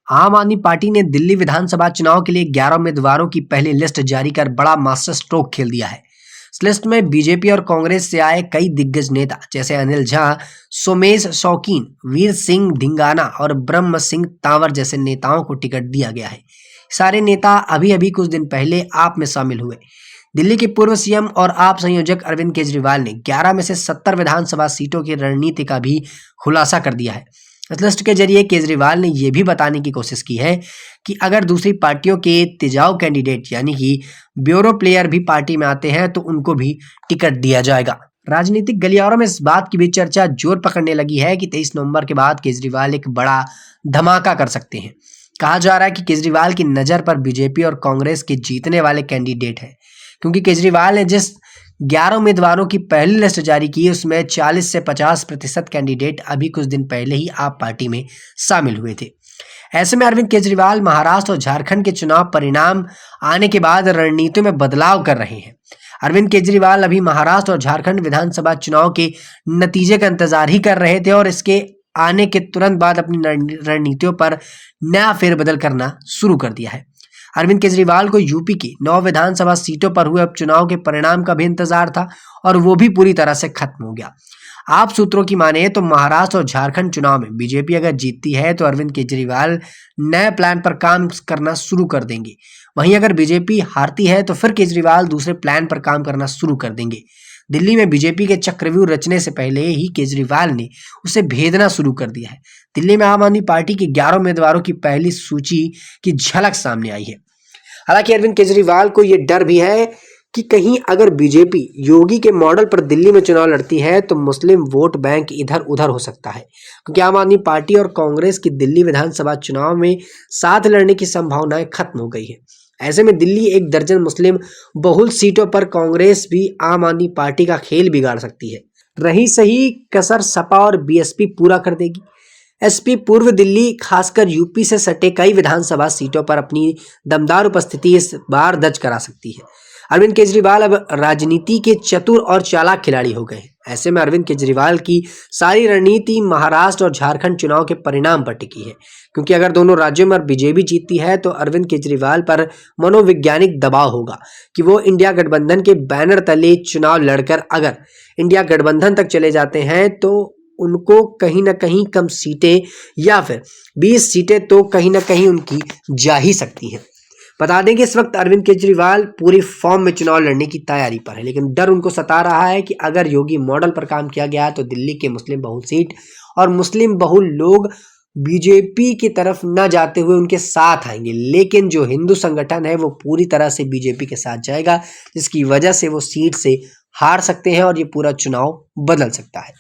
आम आदमी पार्टी ने दिल्ली विधानसभा चुनाव के लिए 11 उम्मीदवारों की पहली लिस्ट जारी कर बड़ा मास्टर स्ट्रोक खेल दिया है। इस लिस्ट में बीजेपी और कांग्रेस से आए कई दिग्गज नेता जैसे अनिल झा, सोमेश शौकीन, वीर सिंह धिंगाना और ब्रह्म सिंह तांवर जैसे नेताओं को टिकट दिया गया है। सारे नेता अभी अभी कुछ दिन पहले आप में शामिल हुए। दिल्ली के पूर्व सीएम और आप संयोजक अरविंद केजरीवाल ने 11 में से 70 विधानसभा सीटों की रणनीति का भी खुलासा कर दिया है। इस लिस्ट के जरिए केजरीवाल ने यह भी बताने की कोशिश की है कि अगर दूसरी पार्टियों के तेजाब कैंडिडेट यानी कि ब्यूरो प्लेयर भी पार्टी में आते हैं तो उनको भी टिकट दिया जाएगा। राजनीतिक गलियारों में इस बात की भी चर्चा जोर पकड़ने लगी है कि 23 नवंबर के बाद केजरीवाल एक बड़ा धमाका कर सकते हैं। कहा जा रहा है कि केजरीवाल की नज़र पर बीजेपी और कांग्रेस के जीतने वाले कैंडिडेट हैं, क्योंकि केजरीवाल ने जिस 11 उम्मीदवारों की पहली लिस्ट जारी की उसमें 40 से 50% कैंडिडेट अभी कुछ दिन पहले ही आप पार्टी में शामिल हुए थे। ऐसे में अरविंद केजरीवाल महाराष्ट्र और झारखंड के चुनाव परिणाम आने के बाद रणनीतियों में बदलाव कर रहे हैं। अरविंद केजरीवाल अभी महाराष्ट्र और झारखंड विधानसभा चुनाव के नतीजे का इंतजार ही कर रहे थे और इसके आने के तुरंत बाद अपनी रणनीतियों पर नया फेरबदल करना शुरू कर दिया है। अरविंद केजरीवाल को यूपी की 9 विधानसभा सीटों पर हुए उपचुनाव के परिणाम का भी इंतजार था और वो भी पूरी तरह से खत्म हो गया। आप सूत्रों की माने तो महाराष्ट्र और झारखंड चुनाव में बीजेपी अगर जीतती है तो अरविंद केजरीवाल नए प्लान पर काम करना शुरू कर देंगे। वहीं अगर बीजेपी हारती है तो फिर केजरीवाल दूसरे प्लान पर काम करना शुरू कर देंगे। दिल्ली में बीजेपी के चक्रव्यूह रचने से पहले ही केजरीवाल ने उसे भेदना शुरू कर दिया है। दिल्ली में आम आदमी पार्टी के 11 उम्मीदवारों की पहली सूची की झलक सामने आई है। हालांकि अरविंद केजरीवाल को यह डर भी है कि कहीं अगर बीजेपी योगी के मॉडल पर दिल्ली में चुनाव लड़ती है तो मुस्लिम वोट बैंक इधर उधर हो सकता है, क्योंकि आम आदमी पार्टी और कांग्रेस की दिल्ली विधानसभा चुनाव में साथ लड़ने की संभावनाएं खत्म हो गई है। ऐसे में दिल्ली 1 दर्जन मुस्लिम बहुल सीटों पर कांग्रेस भी आम आदमी पार्टी का खेल बिगाड़ सकती है। रही सही कसर सपा और बीएसपी पूरा कर देगी। एसपी पूर्व दिल्ली खासकर यूपी से सटे कई विधानसभा सीटों पर अपनी दमदार उपस्थिति इस बार दर्ज करा सकती है। अरविंद केजरीवाल अब राजनीति के चतुर और चालाक खिलाड़ी हो गए। ऐसे में अरविंद केजरीवाल की सारी रणनीति महाराष्ट्र और झारखंड चुनाव के परिणाम पर टिकी है, क्योंकि अगर दोनों राज्यों में बीजेपी जीतती है तो अरविंद केजरीवाल पर मनोवैज्ञानिक दबाव होगा कि वो इंडिया गठबंधन के बैनर तले चुनाव लड़कर अगर इंडिया गठबंधन तक चले जाते हैं तो उनको कहीं ना कहीं कम सीटें या फिर 20 सीटें तो कहीं ना कहीं उनकी जा ही सकती हैं। बता दें कि इस वक्त अरविंद केजरीवाल पूरी फॉर्म में चुनाव लड़ने की तैयारी पर है, लेकिन डर उनको सता रहा है कि अगर योगी मॉडल पर काम किया गया तो दिल्ली के मुस्लिम बहुल सीट और मुस्लिम बहुल लोग बीजेपी की तरफ न जाते हुए उनके साथ आएंगे, लेकिन जो हिंदू संगठन है वो पूरी तरह से बीजेपी के साथ जाएगा, जिसकी वजह से वो सीट से हार सकते हैं और ये पूरा चुनाव बदल सकता है।